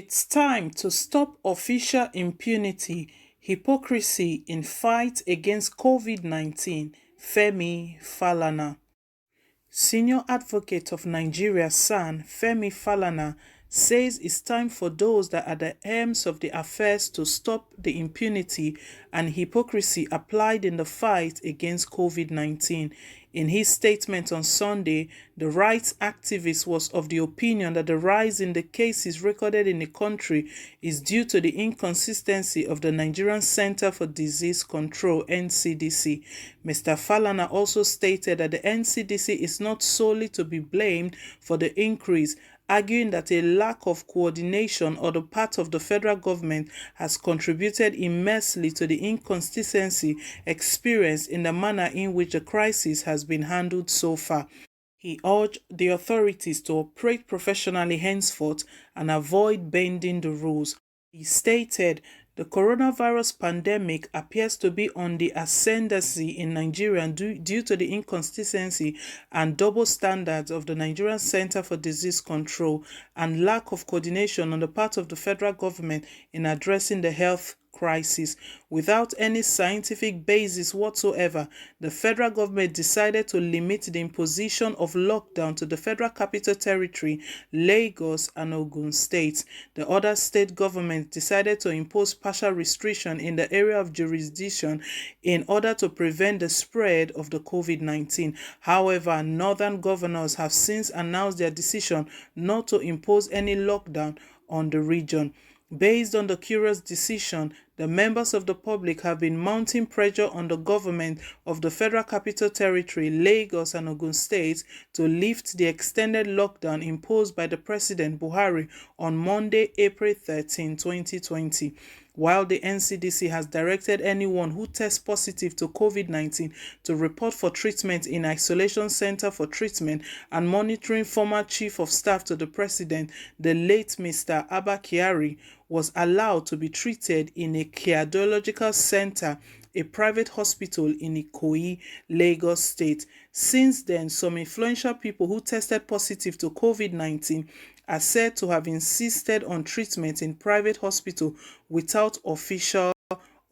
It's time to stop official impunity, hypocrisy in fight against COVID-19, Femi Falana. Senior advocate of Nigeria, SAN, Femi Falana, says it's time for those that are the helms of the affairs to stop the impunity and hypocrisy applied in the fight against COVID-19. In his statement on Sunday, the rights activist was of the opinion that the rise in the cases recorded in the country is due to the inconsistency of the Nigerian Center for Disease Control (NCDC). Mr. Falana also stated that the NCDC is not solely to be blamed for the increase, arguing that a lack of coordination on the part of the federal government has contributed immensely to the inconsistency experienced in the manner in which the crisis has been handled so far. He urged the authorities to operate professionally henceforth and avoid bending the rules. He stated, "The coronavirus pandemic appears to be on the ascendancy in Nigeria due to the inconsistency and double standards of the Nigerian Center for Disease Control and lack of coordination on the part of the federal government in addressing the health crisis. Without any scientific basis whatsoever, the federal government decided to limit the imposition of lockdown to the Federal Capital Territory, Lagos, and Ogun states. The other state governments decided to impose partial restriction in the area of jurisdiction in order to prevent the spread of the COVID-19. However, northern governors have since announced their decision not to impose any lockdown on the region. Based on the curious decision, the members of the public have been mounting pressure on the government of the Federal Capital Territory, Lagos, and Ogun states to lift the extended lockdown imposed by the President Buhari on Monday, April 13, 2020. While the NCDC has directed anyone who tests positive to COVID-19 to report for treatment in isolation center for treatment and monitoring, former Chief of Staff to the President, the late Mr. Abba Kyari, was allowed to be treated in a cardiological center, a private hospital in Ikoyi, Lagos State. Since then, some influential people who tested positive to COVID-19 are said to have insisted on treatment in private hospital without official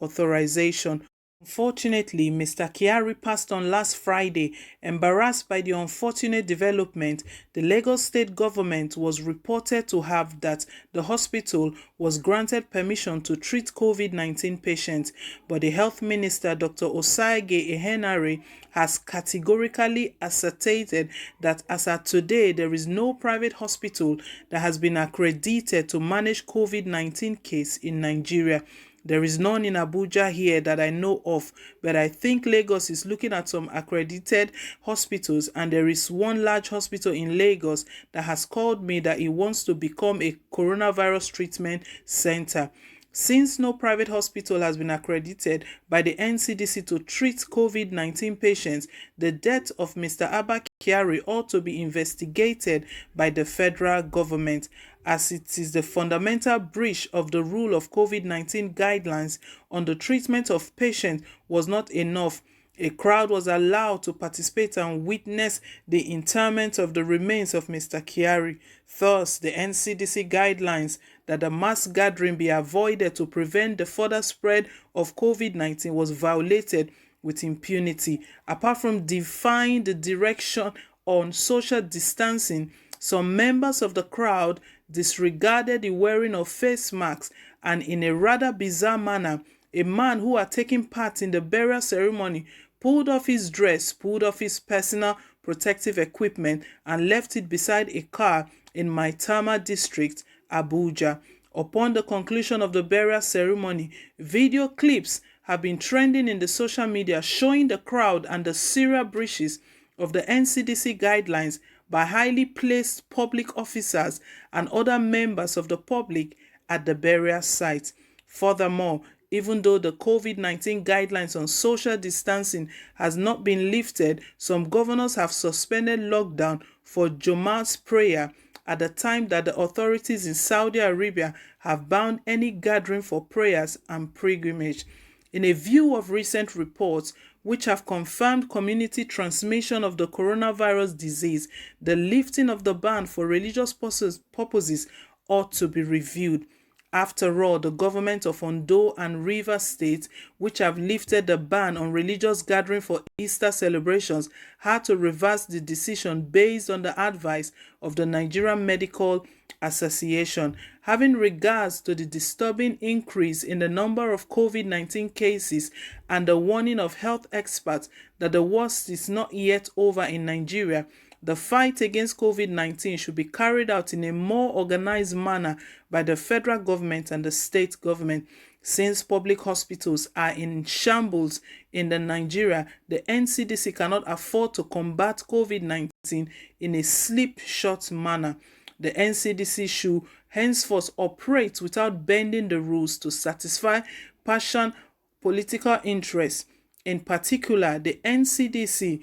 authorization. Unfortunately, Mr. Kyari passed on last Friday. Embarrassed by the unfortunate development, the Lagos state government was reported to have that the hospital was granted permission to treat COVID-19 patients, but the health minister, Dr. Osaige Ehenare, has categorically asserted that as at today, there is no private hospital that has been accredited to manage COVID-19 case in Nigeria. There is none in Abuja here that I know of, but I think Lagos is looking at some accredited hospitals, and there is one large hospital in Lagos that has called me that it wants to become a coronavirus treatment center. Since no private hospital has been accredited by the NCDC to treat COVID-19 patients, the death of Mr. Abba Kyari ought to be investigated by the federal government, as it is the fundamental breach of the rule of COVID-19 guidelines on the treatment of patients was not enough. A crowd was allowed to participate and witness the interment of the remains of Mr. Kyari. Thus, the NCDC guidelines that the mass gathering be avoided to prevent the further spread of COVID-19 was violated with impunity. Apart from defying the direction on social distancing, some members of the crowd disregarded the wearing of face masks, and in a rather bizarre manner, a man who had taken part in the burial ceremony pulled off his dress, pulled off his personal protective equipment, and left it beside a car in Maitama district, Abuja. Upon the conclusion of the burial ceremony, video clips have been trending in the social media showing the crowd and the serial breaches of the NCDC guidelines by highly placed public officers and other members of the public at the burial site. Furthermore, even though the COVID-19 guidelines on social distancing has not been lifted, some governors have suspended lockdown for Jummah's prayer at the time that the authorities in Saudi Arabia have banned any gathering for prayers and pilgrimage. In a view of recent reports, which have confirmed community transmission of the coronavirus disease, the lifting of the ban for religious purposes ought to be reviewed. After all, the government of Ondo and Rivers State, which have lifted the ban on religious gathering for Easter celebrations, had to reverse the decision based on the advice of the Nigerian Medical Association. Having regards to the disturbing increase in the number of COVID-19 cases and the warning of health experts that the worst is not yet over in Nigeria, the fight against COVID-19 should be carried out in a more organized manner by the federal government and the state government. Since public hospitals are in shambles in Nigeria, the NCDC cannot afford to combat COVID-19 in a slipshod manner. The NCDC should henceforth operate without bending the rules to satisfy partisan political interests. In particular, the NCDC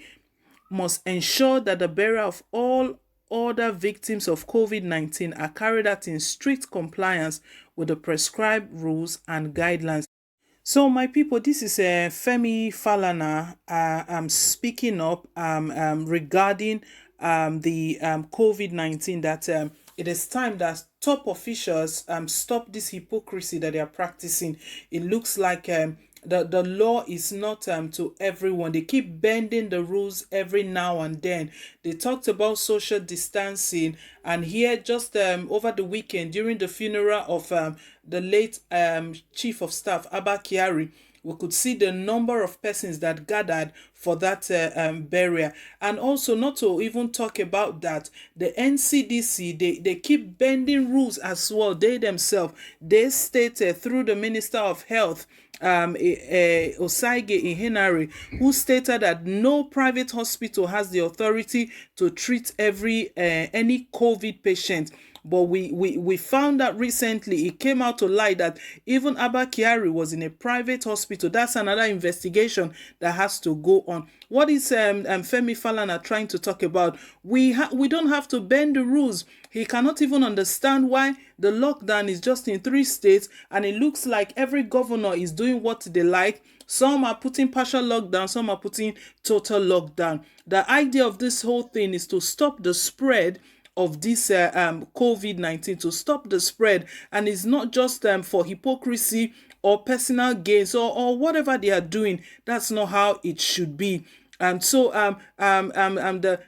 must ensure that the burial of all other victims of COVID-19 are carried out in strict compliance with the prescribed rules and guidelines. So, my people, this is Femi Falana. I'm speaking up regarding the COVID-19, that it is time that top officials stop this hypocrisy that they are practicing. It looks like the law is not to everyone. They keep bending the rules every now and then. They talked about social distancing, and here just over the weekend during the funeral of the late Chief of Staff Abba Kyari, we could see the number of persons that gathered for that burial. And also, not to even talk about that, the NCDC, they keep bending rules as well. They themselves, they stated through the Minister of Health, Osaige Ihenare, who stated that no private hospital has the authority to treat any COVID patient. But we found out recently, it came out to light that even Abba Kyari was in a private hospital. That's another investigation that has to go on. What is Femi Falana trying to talk about? We don't have to bend the rules. He cannot even understand why the lockdown is just in 3 states, and it looks like every governor is doing what they like. Some are putting partial lockdown, some are putting total lockdown. The idea of this whole thing is to stop the spread of this COVID-19, to stop the spread, and it's not just for hypocrisy or personal gains or whatever they are doing. That's not how it should be. And so the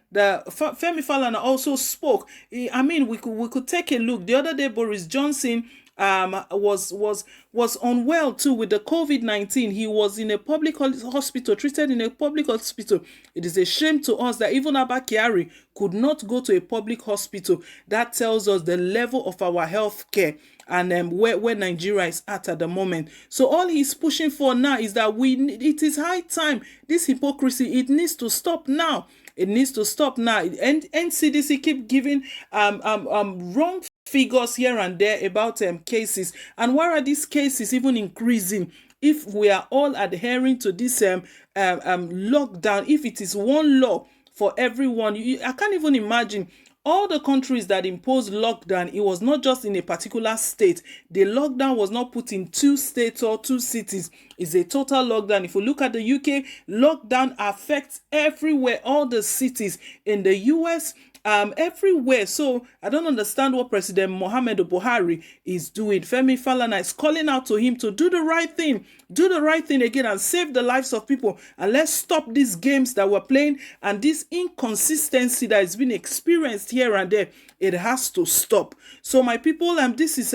Femi Falana also spoke. I mean, we could take a look. The other day, Boris Johnson was unwell too with the COVID-19. He was in a public hospital, treated in a public hospital. It is a shame to us that even Abba Kyari could not go to a public hospital. That tells us the level of our health care and where Nigeria is at the moment. So all he's pushing for now is that it is high time. This hypocrisy, it needs to stop now. It needs to stop now. And NCDC keep giving wrong figures here and there about cases. And why are these cases even increasing? If we are all adhering to this lockdown, if it is one law for everyone, I can't even imagine all the countries that imposed lockdown. It was not just in a particular state. The lockdown was not put in 2 states or 2 cities. It's a total lockdown. If you look at the UK, lockdown affects everywhere, all the cities. In the US, everywhere. So I don't understand what President Muhammadu Buhari is doing. Femi Falana is calling out to him to do the right thing. Do the right thing again and save the lives of people. And let's stop these games that we're playing and this inconsistency that has been experienced here and there. It has to stop. So my people, this is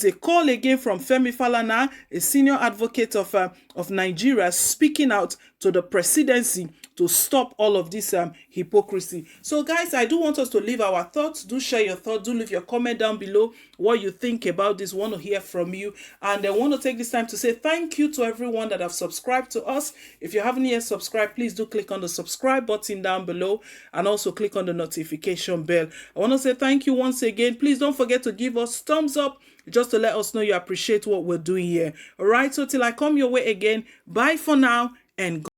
a call again from Femi Falana, a senior advocate of Nigeria, speaking out to the presidency to stop all of this hypocrisy. So guys, I do want us to leave our thoughts. Do share your thoughts. Do leave your comment down below what you think about this. Want to hear from you. And I want to take this time to say thank you to everyone that have subscribed to us. If you haven't yet subscribed, please do click on the subscribe button down below and also click on the notification bell. I want to say thank you once again. Please don't forget to give us thumbs up just to let us know you appreciate what we're doing here. All right, so till I come your way again, bye for now and